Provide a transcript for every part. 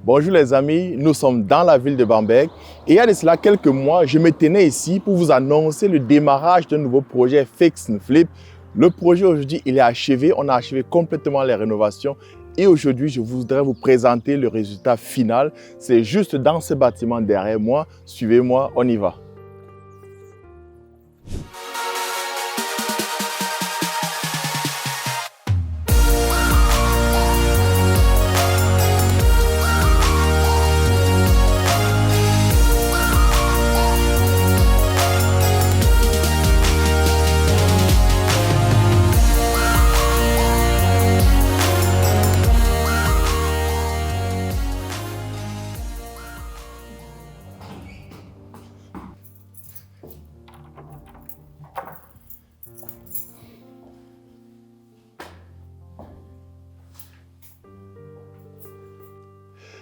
Bonjour les amis, nous sommes dans la ville de Bamberg et il y a de cela quelques mois, je me tenais ici pour vous annoncer le démarrage d'un nouveau projet Fix and Flip. Le projet aujourd'hui, il est achevé, on a achevé complètement les rénovations et aujourd'hui, je voudrais vous présenter le résultat final. C'est juste dans ce bâtiment derrière moi. Suivez-moi, on y va.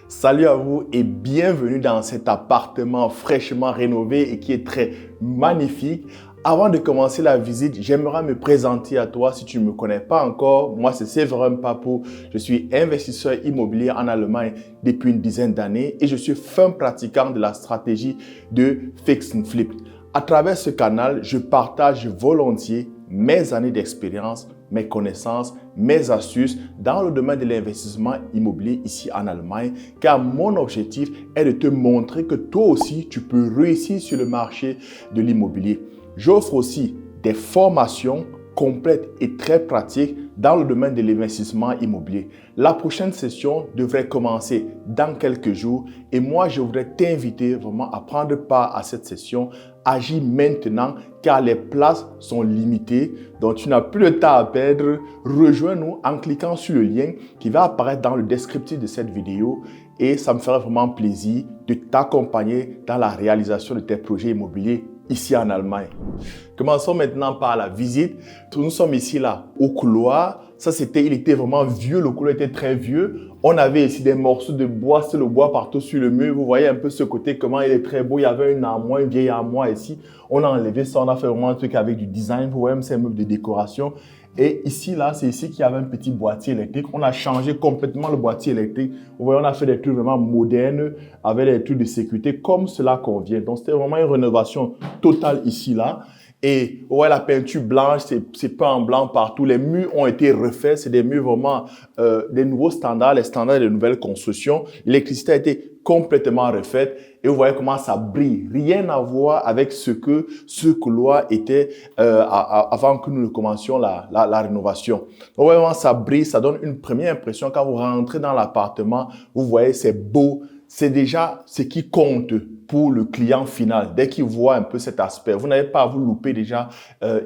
Salut à vous et bienvenue dans cet appartement fraîchement rénové et qui est très magnifique. Avant de commencer la visite, j'aimerais me présenter à toi si tu ne me connais pas encore. Moi, c'est Séverin Papou. Je suis investisseur immobilier en Allemagne depuis une dizaine d'années et je suis ferme pratiquant de la stratégie de Fix and Flip. À travers ce canal, je partage volontiers mes années d'expérience, mes connaissances, mes astuces dans le domaine de l'investissement immobilier ici en Allemagne, car mon objectif est de te montrer que toi aussi, tu peux réussir sur le marché de l'immobilier. J'offre aussi des formations complètes et très pratiques dans le domaine de l'investissement immobilier. La prochaine session devrait commencer dans quelques jours et moi, je voudrais t'inviter vraiment à prendre part à cette session. Agis maintenant car les places sont limitées, donc tu n'as plus de temps à perdre. Rejoins-nous en cliquant sur le lien qui va apparaître dans le descriptif de cette vidéo et ça me fera vraiment plaisir de t'accompagner dans la réalisation de tes projets immobiliers ici en Allemagne. Commençons maintenant par la visite. Nous sommes ici là au couloir. Ça il était vraiment vieux, le couloir était très vieux. On avait ici des morceaux de bois, c'est le bois partout sur le mur. Vous voyez un peu ce côté, comment il est très beau. Il y avait une armoire, une vieille armoire ici. On a enlevé ça, on a fait vraiment un truc avec du design. Vous voyez, c'est un meuble de décoration. Et ici, là, c'est ici qu'il y avait un petit boîtier électrique. On a changé complètement le boîtier électrique. Vous voyez, on a fait des trucs vraiment modernes avec des trucs de sécurité comme cela convient. Donc, c'était vraiment une rénovation totale ici, là. Et ouais, la peinture blanche, c'est peint en blanc partout. Les murs ont été refaits. C'est des murs vraiment des nouveaux standards, les standards de nouvelles constructions. L'électricité a été complètement refaite. Et vous voyez comment ça brille. Rien à voir avec ce que ce couloir était avant que nous ne commencions la rénovation. Donc vraiment, ça brille. Ça donne une première impression. Quand vous rentrez dans l'appartement, vous voyez, c'est beau. C'est déjà ce qui compte pour le client final. Dès qu'il voit un peu cet aspect, vous n'avez pas à vous louper déjà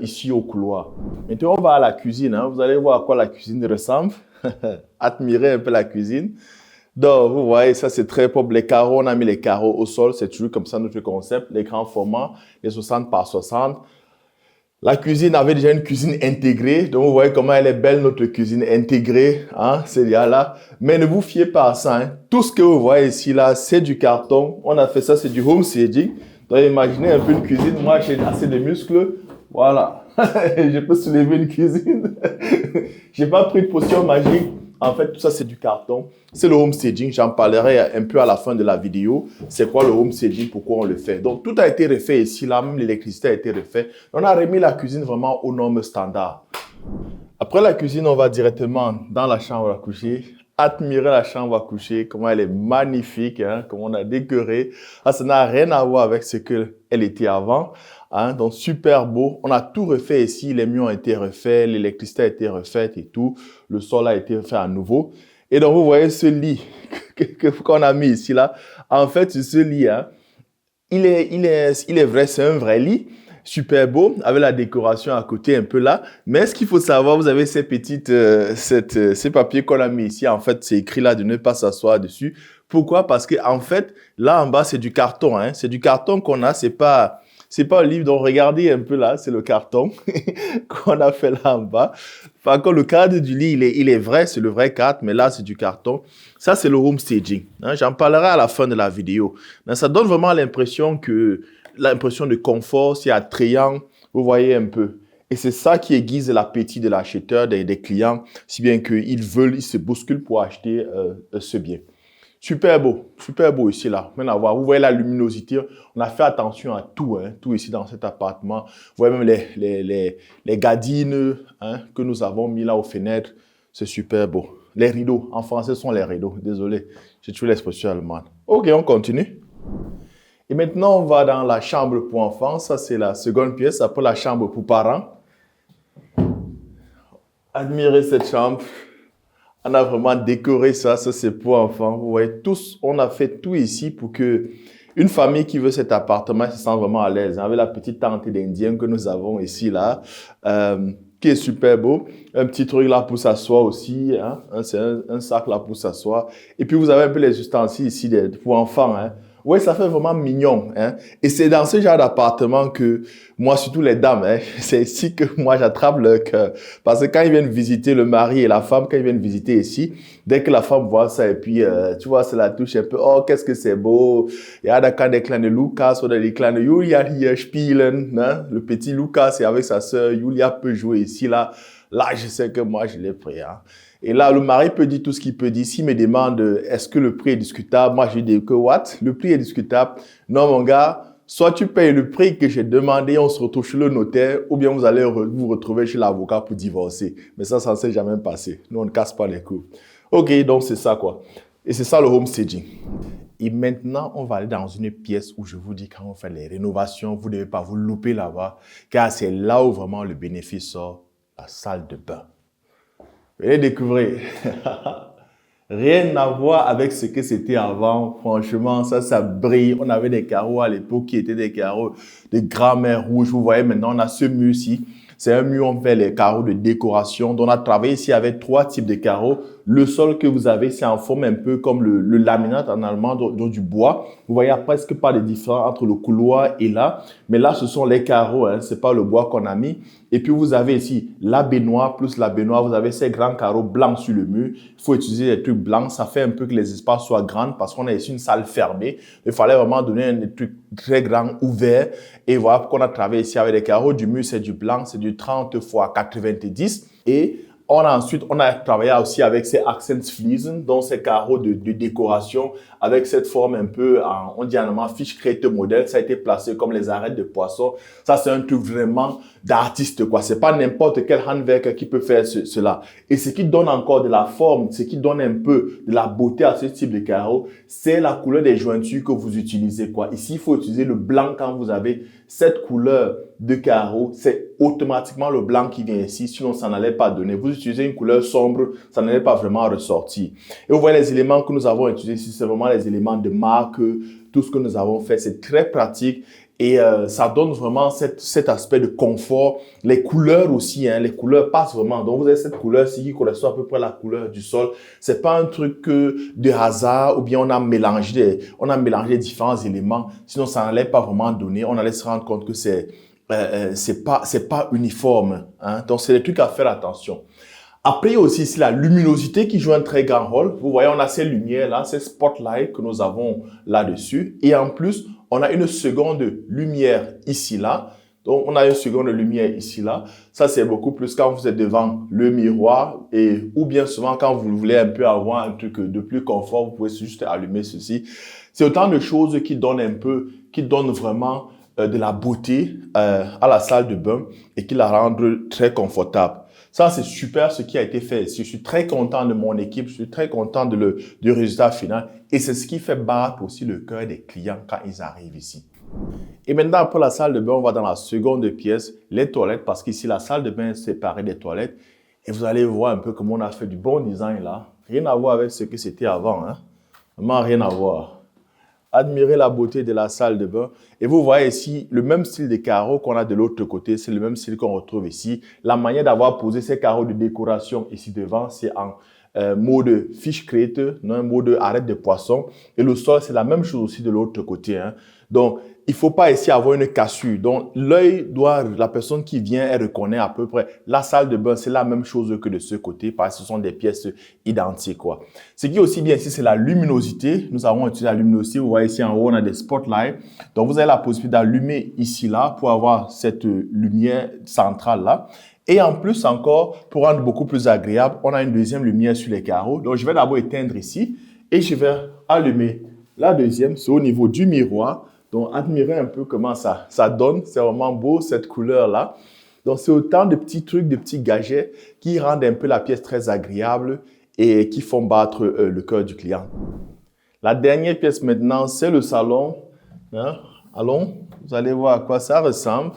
ici au couloir. Maintenant, on va à la cuisine. Hein. Vous allez voir à quoi la cuisine ressemble. Admirez un peu la cuisine. Donc, vous voyez, ça c'est très propre. Les carreaux, on a mis les carreaux au sol. C'est toujours comme ça notre concept. Les grands formats, les 60 par 60. La cuisine avait déjà une cuisine intégrée. Donc, vous voyez comment elle est belle, notre cuisine intégrée. Hein, c'est là. Mais ne vous fiez pas à ça. Hein. Tout ce que vous voyez ici, là, c'est du carton. On a fait ça, c'est du home staging. Donc, imaginez un peu une cuisine. Moi, j'ai assez de muscles. Voilà. Je peux soulever une cuisine. J'ai pas pris de potion magique. En fait, tout ça, c'est du carton. C'est le home staging. J'en parlerai un peu à la fin de la vidéo. C'est quoi le home staging? Pourquoi on le fait? Donc, tout a été refait ici. Là, même l'électricité a été refaite. On a remis la cuisine vraiment aux normes standards. Après la cuisine, on va directement dans la chambre à coucher. Admirez la chambre à coucher, comment elle est magnifique, hein, comment on a décoré. Ah, ça n'a rien à voir avec ce qu'elle était avant. Hein, donc, super beau. On a tout refait ici. Les murs ont été refaits, l'électricité a été refaite et tout. Le sol a été fait à nouveau. Et donc, vous voyez ce lit qu'on a mis ici, là. En fait, ce lit, hein, il est vrai, c'est un vrai lit. Super beau, avec la décoration à côté un peu là. Mais ce qu'il faut savoir, vous avez ces petites, ces papiers qu'on a mis ici. En fait, c'est écrit là de ne pas s'asseoir dessus. Pourquoi? Parce que en fait, là en bas, c'est du carton. Hein. C'est du carton qu'on a. C'est pas un livre. Donc regardez un peu là, c'est le carton qu'on a fait là en bas. Par contre, le cadre du lit, il est vrai, c'est le vrai cadre, mais là, c'est du carton. Ça, c'est le home staging. Hein. J'en parlerai à la fin de la vidéo. Mais ça donne vraiment l'impression de confort, c'est attrayant, vous voyez un peu. Et c'est ça qui aiguise l'appétit de l'acheteur, des clients, si bien qu'ils se bousculent pour acheter ce bien. super beau ici là. Rien à voir. Vous voyez la luminosité, on a fait attention à tout, hein, tout ici dans cet appartement. Vous voyez même les gardines hein, que nous avons mis là aux fenêtres, c'est super beau. Les rideaux, en français ce sont les rideaux, désolé, j'ai tué l'expression allemande. Ok, on continue. Et maintenant on va dans la chambre pour enfants, ça c'est la seconde pièce, après la chambre pour parents. Admirez cette chambre. On a vraiment décoré ça c'est pour enfants. Vous voyez, tous, on a fait tout ici pour que une famille qui veut cet appartement se sente vraiment à l'aise. Avec la petite tente d'Indien que nous avons ici, là, qui est super beau. Un petit truc là pour s'asseoir aussi. Hein? C'est un sac là pour s'asseoir. Et puis, vous avez un peu les ustensiles ici pour enfants. Hein? Oui, ça fait vraiment mignon. Hein? Et c'est dans ce genre d'appartement que moi, surtout les dames, hein, c'est ici que moi, j'attrape le cœur. Parce que quand ils viennent visiter le mari et la femme, quand ils viennent visiter ici, dès que la femme voit ça et puis, tu vois, c'est la touche un peu, oh, qu'est-ce que c'est beau. Ja, da kann der kleine Lukas oder die kleine Julia hier spielen. Hein? Le petit Lucas, et avec sa sœur Julia peut jouer ici, là. Là, je sais que moi, je l'ai pris. Hein? Et là, le mari peut dire tout ce qu'il peut dire. S'il me demande, est-ce que le prix est discutable? Moi, je lui dis que, what? Le prix est discutable? Non, mon gars, soit tu payes le prix que j'ai demandé, on se retrouve chez le notaire, ou bien vous allez vous retrouver chez l'avocat pour divorcer. Mais ça ne s'est jamais passé. Nous, on ne casse pas les coups. Ok, donc c'est ça, quoi. Et c'est ça le homestaging. Et maintenant, on va aller dans une pièce où je vous dis, quand on fait les rénovations, vous ne devez pas vous louper là-bas, car c'est là où vraiment le bénéfice sort, la salle de bain. Venez découvrir. Rien à voir avec ce que c'était avant. Franchement, ça brille. On avait des carreaux à l'époque qui étaient des carreaux de grand-mère rouge. Vous voyez, maintenant, on a ce mur-ci. C'est un mur, on fait les carreaux de décoration. Donc, on a travaillé ici avec 3 types de carreaux. Le sol que vous avez, c'est en forme un peu comme le laminate en allemand, donc du bois. Vous voyez, il n'y a presque pas de différence entre le couloir et là. Mais là, ce sont les carreaux, hein. C'est pas le bois qu'on a mis. Et puis, vous avez ici la baignoire, plus la baignoire. Vous avez ces grands carreaux blancs sur le mur. Il faut utiliser des trucs blancs. Ça fait un peu que les espaces soient grands parce qu'on a ici une salle fermée. Il fallait vraiment donner un truc très grand, ouvert. Et voilà pourquoi on a travaillé ici avec des carreaux. Du mur, c'est du blanc, c'est du 30 x 90. Et ensuite, on a travaillé aussi avec ces accent fliesen, donc ces carreaux de décoration, avec cette forme un peu, on dit en allemand, Fischgräte modèle. Ça a été placé comme les arêtes de poisson. Ça, c'est un truc vraiment d'artiste, quoi. C'est pas n'importe quel handwerker qui peut faire cela. Et ce qui donne encore de la forme, ce qui donne un peu de la beauté à ce type de carreaux, c'est la couleur des jointures que vous utilisez, quoi. Ici, il faut utiliser le blanc quand vous avez cette couleur de carreaux. C'est automatiquement le blanc qui vient ici, sinon ça n'allait pas donner. Vous utilisez une couleur sombre, ça n'allait pas vraiment ressortir. Et vous voyez les éléments que nous avons utilisés ici, c'est vraiment les éléments de marque, tout ce que nous avons fait, c'est très pratique. Et ça donne vraiment cet aspect de confort. Les couleurs aussi, hein, les couleurs passent vraiment. Donc, vous avez cette couleur-ci qui correspond à peu près à la couleur du sol. C'est pas un truc de hasard ou bien on a mélangé différents éléments. Sinon, ça n'allait pas vraiment donner. On allait se rendre compte que c'est pas uniforme. Hein. Donc, c'est des trucs à faire attention. Après, il y a aussi ici la luminosité qui joue un très grand rôle. Vous voyez, on a ces lumières-là, ces spotlights que nous avons là-dessus. Et en plus, on a une seconde lumière ici, là. Donc, on a une seconde lumière ici, là. Ça, c'est beaucoup plus quand vous êtes devant le miroir ou bien souvent quand vous voulez un peu avoir un truc de plus confort, vous pouvez juste allumer ceci. C'est autant de choses qui donnent vraiment de la beauté à la salle de bain et qui la rendent très confortable. Ça, c'est super ce qui a été fait. Je suis très content de mon équipe, je suis très content du résultat final. Et c'est ce qui fait battre aussi le cœur des clients quand ils arrivent ici. Et maintenant, après la salle de bain, on va dans la seconde pièce, les toilettes, parce qu'ici, la salle de bain est séparée des toilettes. Et vous allez voir un peu comment on a fait du bon design là. Rien à voir avec ce que c'était avant. Hein. Vraiment rien à voir. Admirez la beauté de la salle de bain. Et vous voyez ici le même style de carreaux qu'on a de l'autre côté. C'est le même style qu'on retrouve ici. La manière d'avoir posé ces carreaux de décoration ici devant, c'est en mode Fischgräte, un mode arête de poisson. Et le sol, c'est la même chose aussi de l'autre côté. Hein. Donc, il ne faut pas ici avoir une cassure. Donc, la personne qui vient, elle reconnaît à peu près. La salle de bain, c'est la même chose que de ce côté parce que ce sont des pièces identiques, quoi. Ce qui est aussi bien ici, c'est la luminosité. Nous avons utilisé la luminosité. Vous voyez ici en haut, on a des spotlights. Donc, vous avez la possibilité d'allumer ici, là, pour avoir cette lumière centrale, là. Et en plus encore, pour rendre beaucoup plus agréable, on a une deuxième lumière sur les carreaux. Donc, je vais d'abord éteindre ici. et je vais allumer la deuxième. C'est au niveau du miroir. Donc, admirez un peu comment ça donne. C'est vraiment beau, cette couleur-là. Donc, c'est autant de petits trucs, de petits gadgets qui rendent un peu la pièce très agréable et qui font battre le cœur du client. La dernière pièce maintenant, c'est le salon. Hein? Allons, vous allez voir à quoi ça ressemble.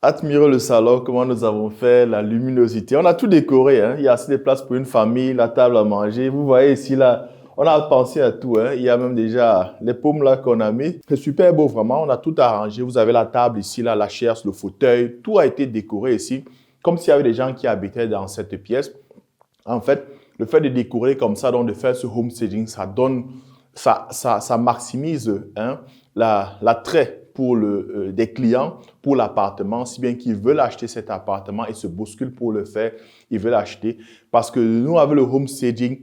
Admirez le salon, comment nous avons fait, la luminosité. On a tout décoré. Hein? Il y a assez de place pour une famille, la table à manger. Vous voyez ici, là, on a pensé à tout. Hein? Il y a même déjà les paumes là qu'on a mis. C'est super beau, vraiment. On a tout arrangé. Vous avez la table ici, là, la chaise, le fauteuil. Tout a été décoré ici, comme s'il y avait des gens qui habitaient dans cette pièce. En fait, le fait de décorer comme ça, donc de faire ce home staging, ça maximise l'attrait pour des clients pour l'appartement, si bien qu'ils veulent acheter cet appartement et se bousculent pour le faire, ils veulent acheter. Parce que nous, avec le home staging,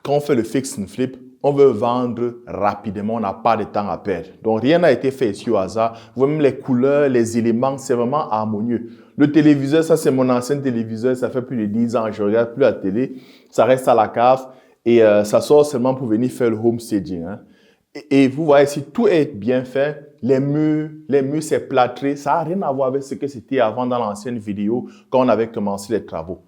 quand on fait le fix and flip, on veut vendre rapidement, on n'a pas de temps à perdre. Donc, rien n'a été fait ici au hasard. Vous voyez même les couleurs, les éléments, c'est vraiment harmonieux. Le téléviseur, ça c'est mon ancien téléviseur, ça fait plus de 10 ans, je ne regarde plus la télé. Ça reste à la cave et ça sort seulement pour venir faire le home staging. Hein. Et vous voyez, si tout est bien fait, les murs c'est plâtré, ça n'a rien à voir avec ce que c'était avant dans l'ancienne vidéo quand on avait commencé les travaux.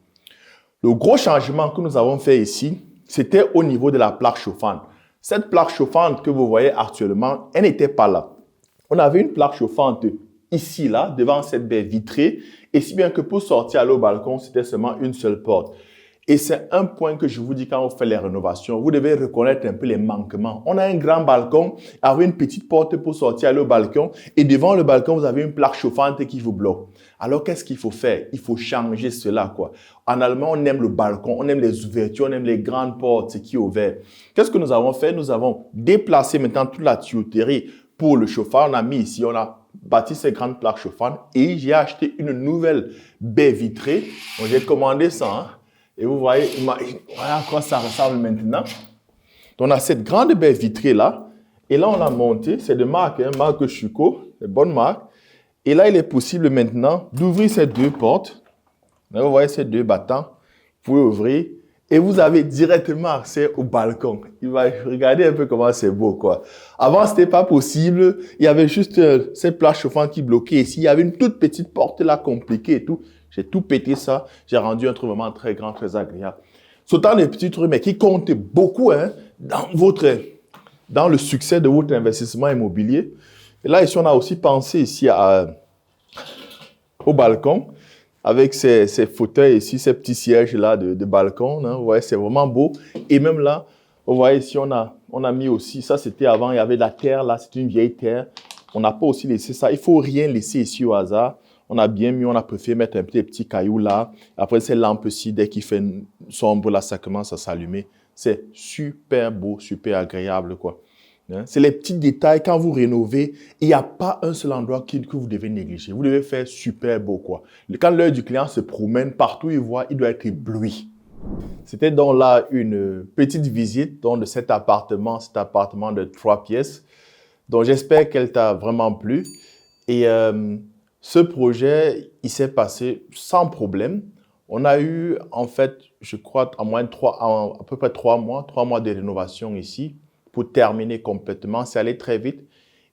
Le gros changement que nous avons fait ici, c'était au niveau de la plaque chauffante. Cette plaque chauffante que vous voyez actuellement, elle n'était pas là. On avait une plaque chauffante ici, là, devant cette baie vitrée, et si bien que pour sortir aller au balcon, c'était seulement une seule porte. Et c'est un point que je vous dis quand on fait les rénovations, vous devez reconnaître un peu les manquements. On a un grand balcon, avec une petite porte pour sortir aller au balcon, et devant le balcon, vous avez une plaque chauffante qui vous bloque. Alors, qu'est-ce qu'il faut faire? Il faut changer cela, quoi. En allemand, on aime le balcon, on aime les ouvertures, on aime les grandes portes qui sont ouvertes. Qu'est-ce que nous avons fait? Nous avons déplacé maintenant toute la tuyauterie pour le chauffage. On a mis ici, on a bâti ces grandes plaques chauffantes et j'ai acheté une nouvelle baie vitrée. Donc, j'ai commandé ça, hein. Et vous voyez, voilà à quoi ça ressemble maintenant. Donc, on a cette grande baie vitrée là. Et là, on l'a montée. C'est de marque, hein, marque Schuko, de bonne marque. Et là, il est possible maintenant d'ouvrir ces deux portes. Là, vous voyez ces deux battants. Vous pouvez ouvrir et vous avez directement accès au balcon. Regardez un peu comment c'est beau, quoi. Avant, c'était pas possible. Il y avait juste cette plaque chauffante qui bloquait ici. Il y avait une toute petite porte là compliquée et tout. J'ai tout pété ça. J'ai rendu un truc vraiment très grand, très agréable. C'est autant des petits trucs, mais qui comptent beaucoup hein, dans le succès de votre investissement immobilier. Et là, ici, on a aussi pensé ici au balcon, avec ces fauteuils ici, ces petits sièges-là de balcon. Hein, vous voyez, c'est vraiment beau. Et même là, vous voyez ici, on a mis aussi, ça c'était avant, il y avait de la terre là, c'était une vieille terre. On n'a pas aussi laissé ça. Il ne faut rien laisser ici au hasard. On a bien mis, on a préféré mettre un peu des petits cailloux là. Après, ces lampes-ci, dès qu'il fait sombre, là, ça commence à s'allumer. C'est super beau, super agréable, quoi. Hein? C'est les petits détails. Quand vous rénovez, il n'y a pas un seul endroit que vous devez négliger. Vous devez faire super beau, quoi. Quand l'œil du client se promène, partout il voit, il doit être ébloui. C'était donc là une petite visite donc, de cet appartement de 3 pièces. Donc, j'espère qu'elle t'a vraiment plu. Et ce projet, il s'est passé sans problème. On a eu, en fait, je crois, à peu près 3 mois de rénovation ici pour terminer complètement. C'est allé très vite.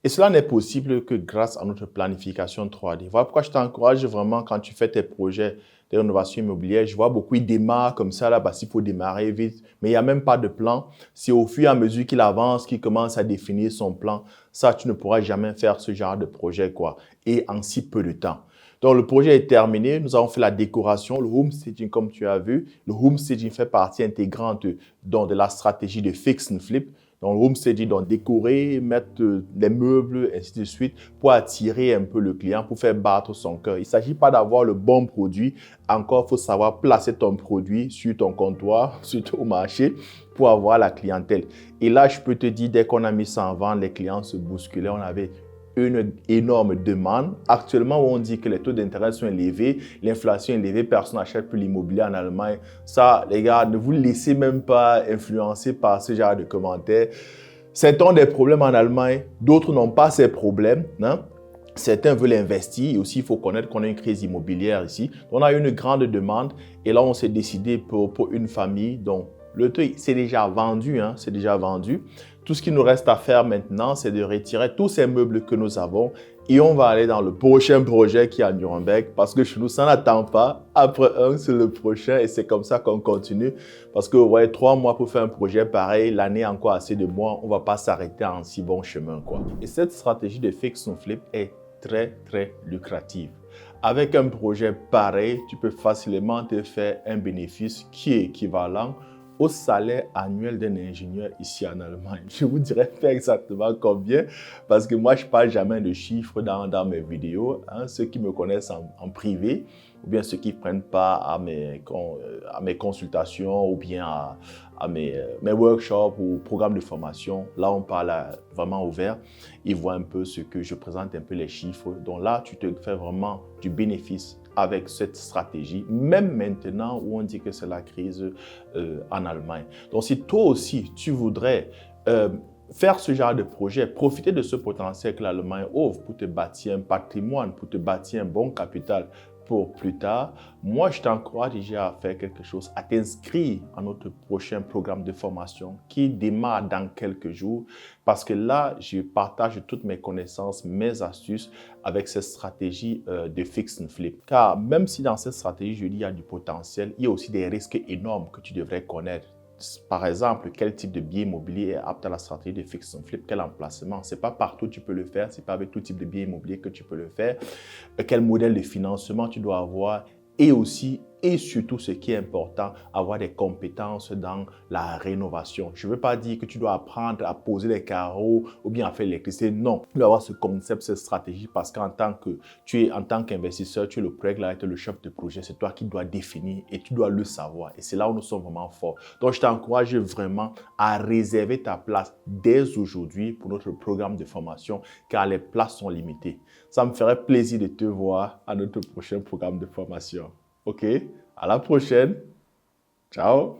Et cela n'est possible que grâce à notre planification 3D. Voilà pourquoi je t'encourage vraiment quand tu fais tes projets de rénovation immobilière. Je vois beaucoup, ils démarrent comme ça, là, parce qu'il faut démarrer vite. Mais il n'y a même pas de plan. C'est au fur et à mesure qu'il avance, qu'il commence à définir son plan. Ça, tu ne pourras jamais faire ce genre de projet, quoi. Et en si peu de temps. Donc, le projet est terminé. Nous avons fait la décoration, le home staging, comme tu as vu. Le home staging fait partie intégrante de la stratégie de fix and flip. Donc, le home staging, donc décorer, mettre des meubles, ainsi de suite, pour attirer un peu le client, pour faire battre son cœur. Il ne s'agit pas d'avoir le bon produit. Encore, il faut savoir placer ton produit sur ton comptoir, surtout au marché, pour avoir la clientèle. Et là, je peux te dire, dès qu'on a mis ça en vente, les clients se bousculaient. On avait une énorme demande. Actuellement, on dit que les taux d'intérêt sont élevés, l'inflation est élevée, personne n'achète plus l'immobilier en Allemagne. Ça, les gars, ne vous laissez même pas influencer par ce genre de commentaires. Certains ont des problèmes en Allemagne, d'autres n'ont pas ces problèmes. Hein? Certains veulent investir et aussi il faut connaître qu'on a une crise immobilière ici. On a une grande demande et là, on s'est décidé pour une famille, donc Le truc, c'est déjà vendu, hein, c'est déjà vendu. Tout ce qu'il nous reste à faire maintenant, c'est de retirer tous ces meubles que nous avons et on va aller dans le prochain projet qui est à Nuremberg parce que chez nous, ça n'attend pas. Après un, c'est le prochain et c'est comme ça qu'on continue. Parce que, ouais, 3 mois pour faire un projet pareil, l'année encore assez de mois, on ne va pas s'arrêter en si bon chemin, quoi. Et cette stratégie de fix and flip est très, très lucrative. Avec un projet pareil, tu peux facilement te faire un bénéfice qui est équivalent au salaire annuel d'un ingénieur ici en Allemagne. Je vous dirai pas exactement combien, parce que moi, je ne parle jamais de chiffres dans mes vidéos. Hein. Ceux qui me connaissent en privé, ou bien ceux qui ne prennent pas à mes consultations, ou bien à mes workshops ou programmes de formation, là, on parle vraiment ouvert. Ils voient un peu ce que je présente, un peu les chiffres. Donc là, tu te fais vraiment du bénéfice avec cette stratégie, même maintenant où on dit que c'est la crise en Allemagne. Donc, si toi aussi, tu voudrais faire ce genre de projet, profiter de ce potentiel que l'Allemagne offre pour te bâtir un patrimoine, pour te bâtir un bon capital pour plus tard, moi, je t'encourage déjà à faire quelque chose, à t'inscrire à notre prochain programme de formation qui démarre dans quelques jours parce que là, je partage toutes mes connaissances, mes astuces avec cette stratégie de fix and flip. Car même si dans cette stratégie, je dis qu'il y a du potentiel, il y a aussi des risques énormes que tu devrais connaître. Par exemple, quel type de bien immobilier est apte à la stratégie de fix and flip, quel emplacement. Ce n'est pas partout que tu peux le faire, ce n'est pas avec tout type de bien immobilier que tu peux le faire. Quel modèle de financement tu dois avoir et aussi et surtout ce qui est important, avoir des compétences dans la rénovation. Je ne veux pas dire que tu dois apprendre à poser les carreaux ou bien à faire l'électricité. Non, tu dois avoir ce concept, cette stratégie parce qu'en tant qu'investisseur, tu es le project, le chef de projet. C'est toi qui dois définir et tu dois le savoir. Et c'est là où nous sommes vraiment forts. Donc, je t'encourage vraiment à réserver ta place dès aujourd'hui pour notre programme de formation car les places sont limitées. Ça me ferait plaisir de te voir à notre prochain programme de formation. OK, à la prochaine. Ciao.